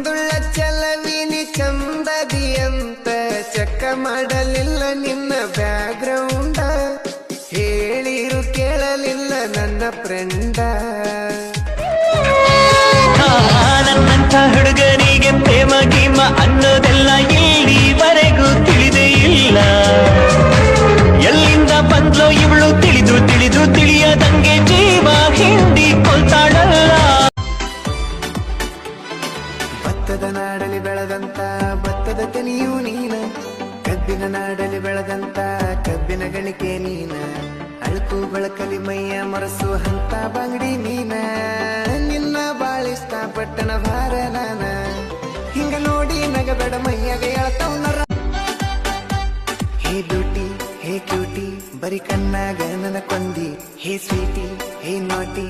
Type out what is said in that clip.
ಮುಂದುಳ್ಳ ಚಲವಿನಿ ಚಂದದಿಯಂತ ಚೆಕ್ಕ ಮಾಡಲಿಲ್ಲ ನಿನ್ನ ಬ್ಯಾಗ್ರೌಂಡ ಹೇಳಿರು ಕೇಳಲಿಲ್ಲ ನನ್ನ ಫ್ರೆಂಡ ನನ್ನಂಥ ಹುಡುಗನಿಗೆ ಪ್ರೇಮ ಗೀಮ ಅನ್ನೋದೆಲ್ಲ ಇಲ್ಲಿವರೆಗೂ ತಿಳಿದೇ ಇಲ್ಲ ಎಲ್ಲಿಂದ ಬಂದ್ಲೋ ಇವಳು ತಿಳಿದು ತಿಳಿದು ತಿಳಿಯದಂಗೆ ಜೀವ ಹಿಂಡಿ ಕೊಲ್ತಾಳಲ್ಲ ಭತ್ತದ ನಾಡಲಿ ಬೆಳೆದಂತ ಭತ್ತದ ತೆನಿಯೂ ನೀನ ಕಬ್ಬಿನ ನಾಡಲಿ ಬೆಳೆದಂತ ಕಬ್ಬಿನ ಗಳಿಕೆ ನೀನ ಅಳುಕು ಬೆಳಕಲಿ ಮೈಯ ಮರಸು ಹಂತ ಬಂಗಡಿ ನೀನ ನಿನ್ನ ಬಾಳಿಷ್ಟ ಪಟ್ಟಣ ಭಾರ ನಾನ ಹಿಂಗ ನೋಡಿ ನಗಬೇಡ ಮೈಯಾಗ ಹೇಳ್ತಾವ್ನರ ಹೇ ಬ್ಯೂಟಿ ಹೇ ಕ್ಯೂಟಿ ಬರೀ ಕಣ್ಣಾಗ ನನ್ನ ಕೊಂದಿ ಹೇ ಸ್ವೀಟಿ ಹೇ ನಾಟಿ